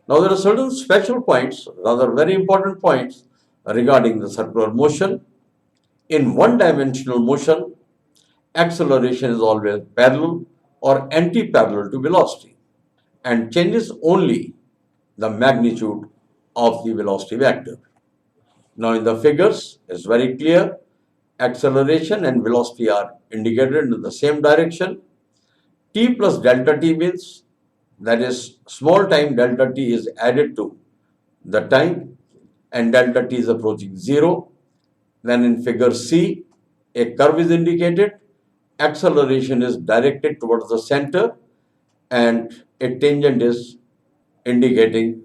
Now there are certain special points, rather very important points regarding the circular motion. In one-dimensional motion, acceleration is always parallel or anti-parallel to velocity and changes only the magnitude of the velocity vector. Now in the figures, it's very clear, acceleration and velocity are indicated in the same direction. T plus delta t means, that is, small time delta t is added to the time and delta t is approaching 0. Then in figure C, a curve is indicated, acceleration is directed towards the center and a tangent is indicating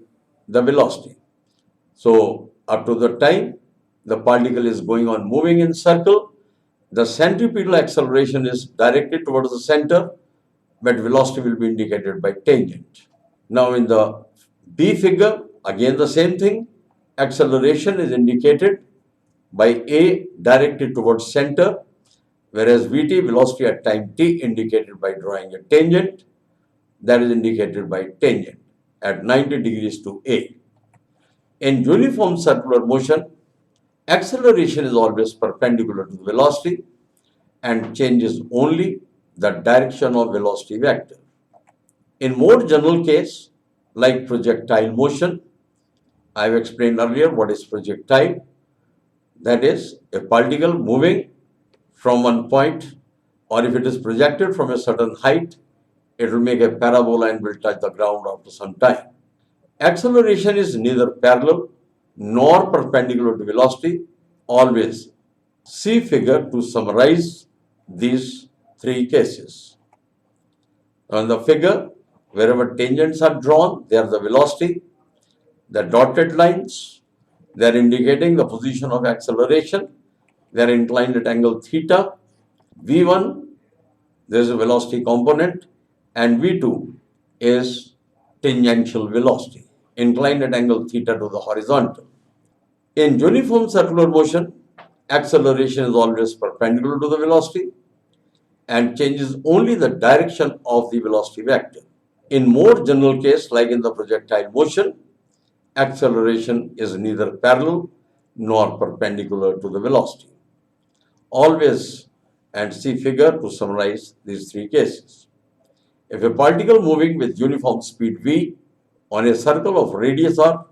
the velocity. So up to the time the particle is going on moving in circle, the centripetal acceleration is directed towards the center, but velocity will be indicated by tangent. Now in the B figure, again the same thing, acceleration is indicated by A directed towards center, whereas Vt, velocity at time t, indicated by drawing a tangent, that is indicated by tangent at 90 degrees to A. In uniform circular motion, acceleration is always perpendicular to the velocity and changes only the direction of velocity vector. In more general case, like projectile motion, I have explained earlier what is projectile. That is, a particle moving from one point, or if it is projected from a certain height, it will make a parabola and will touch the ground after some time. Acceleration is neither parallel nor perpendicular to velocity. Always see figure to summarize these three cases. On the figure, wherever tangents are drawn, they are the velocity. The dotted lines, they are indicating the position of acceleration. They are inclined at angle theta. V1, there is a velocity component, and V2 is tangential velocity, inclined at angle theta to the horizontal. In uniform circular motion, acceleration is always perpendicular to the velocity and changes only the direction of the velocity vector. In more general case, like in the projectile motion, acceleration is neither parallel nor perpendicular to the velocity. Always, and see figure to summarize these three cases. If a particle moving with uniform speed v on a circle of radius r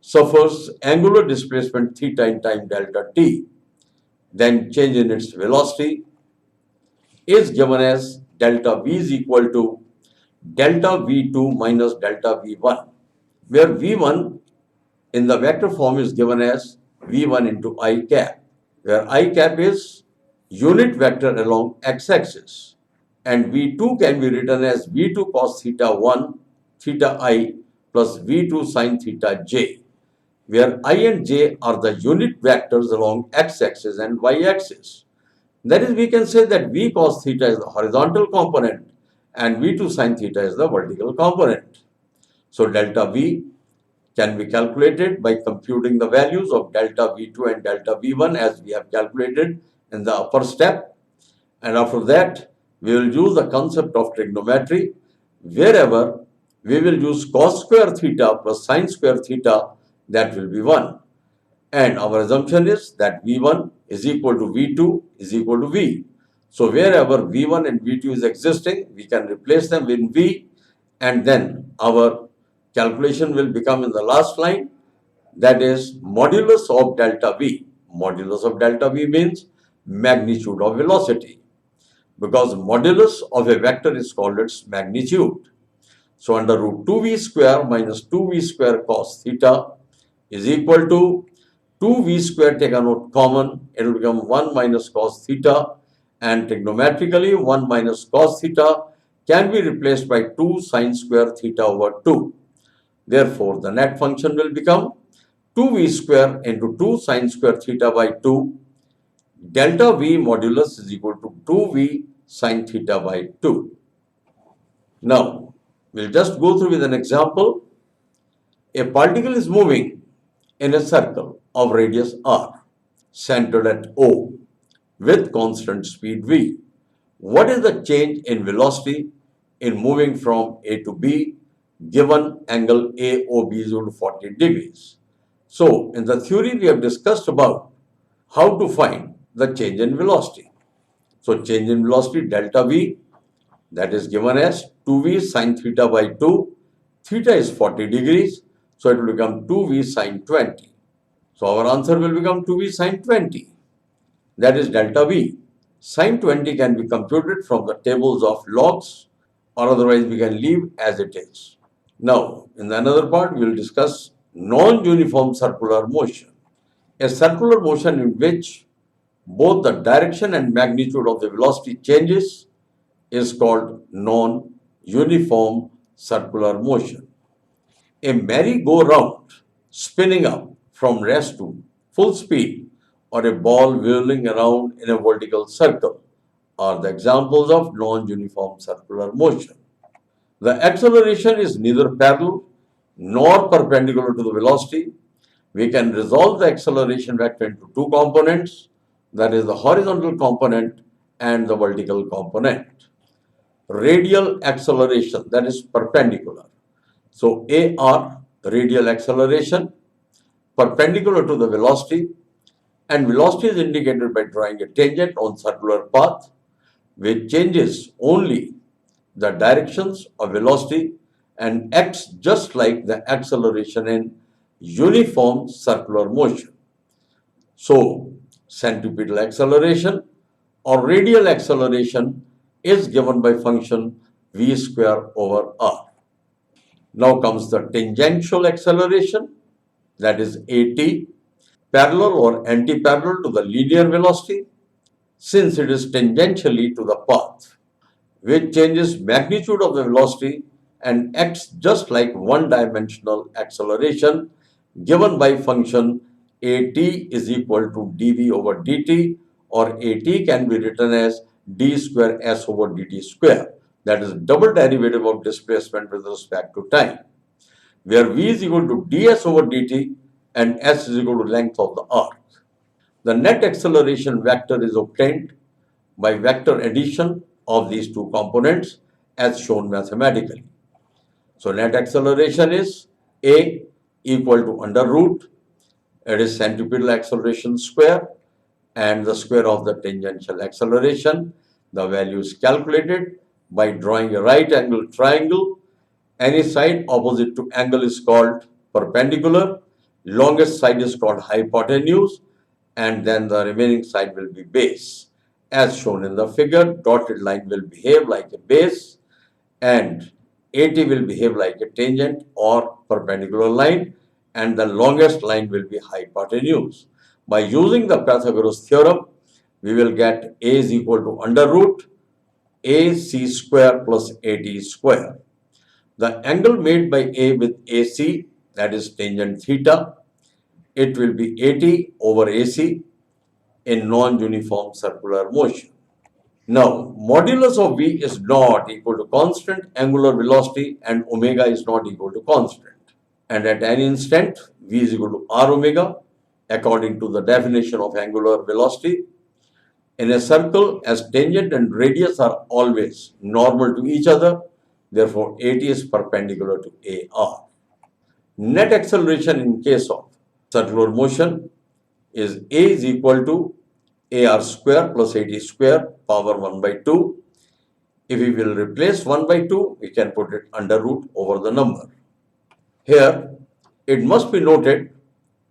suffers angular displacement theta in time delta t, then change in its velocity is given as delta v is equal to delta v2 minus delta v1, where v1 in the vector form is given as v1 into I cap, where I cap is unit vector along x-axis, and v2 can be written as v2 cos theta 1 theta I plus v2 sin theta j, where I and j are the unit vectors along x-axis and y-axis. That is, we can say that v cos theta is the horizontal component and v2 sin theta is the vertical component. So delta v can be calculated by computing the values of delta v2 and delta v1 as we have calculated in the upper step. And after that, we will use the concept of trigonometry. Wherever we will use cos square theta plus sin square theta, that will be 1. And our assumption is that v1 is equal to v2 is equal to v. So wherever v1 and v2 is existing, we can replace them with v, and then our calculation will become in the last line, that is modulus of delta v. Modulus of delta v means magnitude of velocity, because modulus of a vector is called its magnitude. So under root 2v square minus 2v square cos theta is equal to 2v square, take a note common, it will become 1 minus cos theta, and trigonometrically 1 minus cos theta can be replaced by 2 sin square theta over 2. Therefore, the net function will become 2v square into 2 sin square theta by 2. Delta v modulus is equal to 2v sin theta by 2. Now, we'll just go through with an example. A particle is moving in a circle of radius r, centered at O, with constant speed v. What is the change in velocity in moving from A to B given angle AOB is equal to 40 degrees. So, in the theory, we have discussed about how to find the change in velocity. So, change in velocity delta V, that is given as 2V sine theta by 2. Theta is 40 degrees, so it will become 2V sine 20. So, our answer will become 2V sine 20. That is delta V. Sine 20 can be computed from the tables of logs, or otherwise we can leave as it is. Now, in the another part, we will discuss non-uniform circular motion. A circular motion in which both the direction and magnitude of the velocity changes is called non-uniform circular motion. A merry-go-round spinning up from rest to full speed or a ball whirling around in a vertical circle are the examples of non-uniform circular motion. The acceleration is neither parallel nor perpendicular to the velocity. We can resolve the acceleration vector into two components, that is the horizontal component and the vertical component. Radial acceleration, that is perpendicular. So AR, radial acceleration, perpendicular to the velocity, and velocity is indicated by drawing a tangent on circular path which changes only the directions of velocity and acts just like the acceleration in uniform circular motion. So, centripetal acceleration or radial acceleration is given by function v square over r. Now comes the tangential acceleration, that is at, parallel or anti-parallel to the linear velocity, since it is tangentially to the path, which changes magnitude of the velocity and acts just like one-dimensional acceleration given by function at is equal to dv over dt, or at can be written as d square s over dt square, that is double derivative of displacement with respect to time, where v is equal to ds over dt and s is equal to length of the arc. The net acceleration vector is obtained by vector addition of these two components as shown mathematically. So net acceleration is A equal to under root, it is centripetal acceleration square, and the square of the tangential acceleration. The value is calculated by drawing a right angle triangle. Any side opposite to angle is called perpendicular, longest side is called hypotenuse, and then the remaining side will be base. As shown in the figure, dotted line will behave like a base and AT will behave like a tangent or perpendicular line, and the longest line will be hypotenuse. By using the Pythagoras theorem, we will get A is equal to under root AC square plus AT square. The angle made by A with AC, that is tangent theta, it will be AT over AC in non-uniform circular motion. Now, modulus of V is not equal to constant angular velocity and omega is not equal to constant. And at any instant, V is equal to R omega according to the definition of angular velocity. In a circle, as tangent and radius are always normal to each other, therefore AT is perpendicular to AR. Net acceleration in case of circular motion is A is equal to AR square plus AT square power 1 by 2. If we will replace 1 by 2, we can put it under root over the number. Here, it must be noted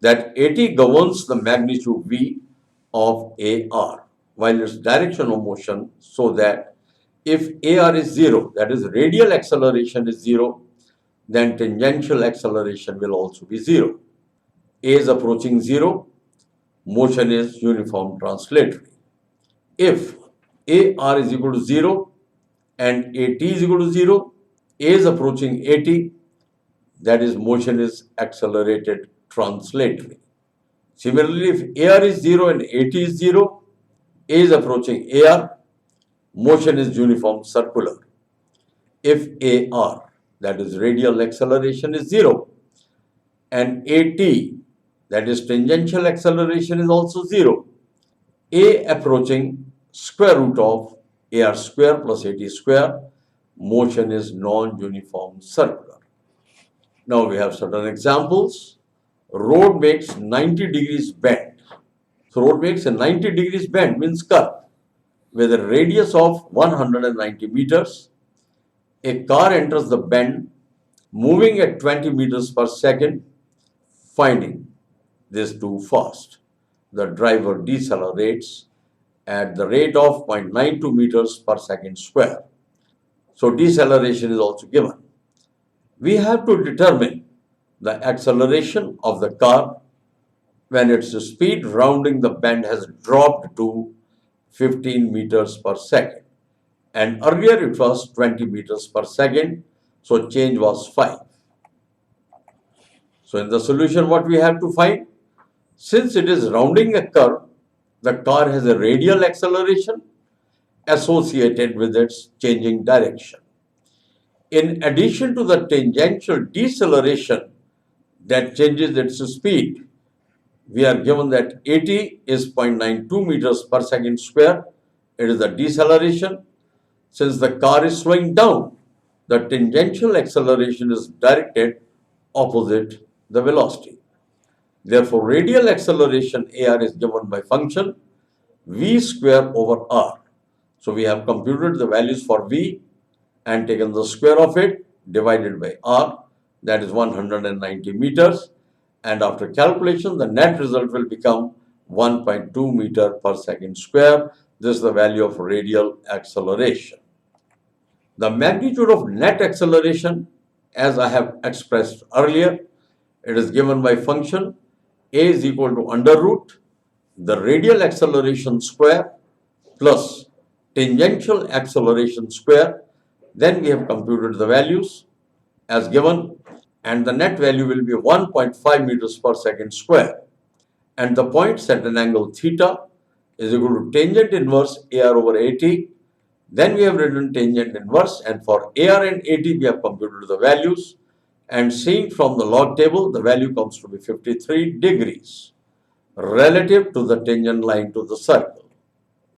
that AT governs the magnitude V of AR, while its direction of motion, so that if AR is 0, that is radial acceleration is 0, then tangential acceleration will also be 0. A is approaching 0, motion is uniform translatory. If AR is equal to 0 and AT is equal to 0, A is approaching AT, that is motion is accelerated translatory. Similarly, if AR is 0 and AT is 0, A is approaching AR, motion is uniform circular. If AR, that is radial acceleration is 0, and AT, that is tangential acceleration is also 0, A approaching square root of AR square plus AT square, motion is non-uniform circular. Now we have certain examples. Road makes 90 degrees bend. So road makes a 90 degrees bend means curve with a radius of 190 meters. A car enters the bend moving at 20 meters per second. Finding this too fast, the driver decelerates at the rate of 0.92 meters per second square. So deceleration is also given. We have to determine the acceleration of the car when its speed rounding the bend has dropped to 15 meters per second. And earlier it was 20 meters per second, so change was 5. So in the solution, what we have to find? Since it is rounding a curve, the car has a radial acceleration associated with its changing direction. In addition to the tangential deceleration that changes its speed, we are given that AT is 0.92 meters per second square. It is the deceleration. Since the car is slowing down, the tangential acceleration is directed opposite the velocity. Therefore, radial acceleration AR is given by function V square over R. So we have computed the values for V and taken the square of it divided by R, that is 190 meters. And after calculation, the net result will become 1.2 meter per second square. This is the value of radial acceleration. The magnitude of net acceleration, as I have expressed earlier, it is given by function A is equal to under root the radial acceleration square plus tangential acceleration square. Then we have computed the values as given, and the net value will be 1.5 meters per second square. And the points at an angle theta is equal to tangent inverse AR over AT. Then we have written tangent inverse, and for AR and AT we have computed the values, and seeing from the log table the value comes to be 53 degrees relative to the tangent line to the circle.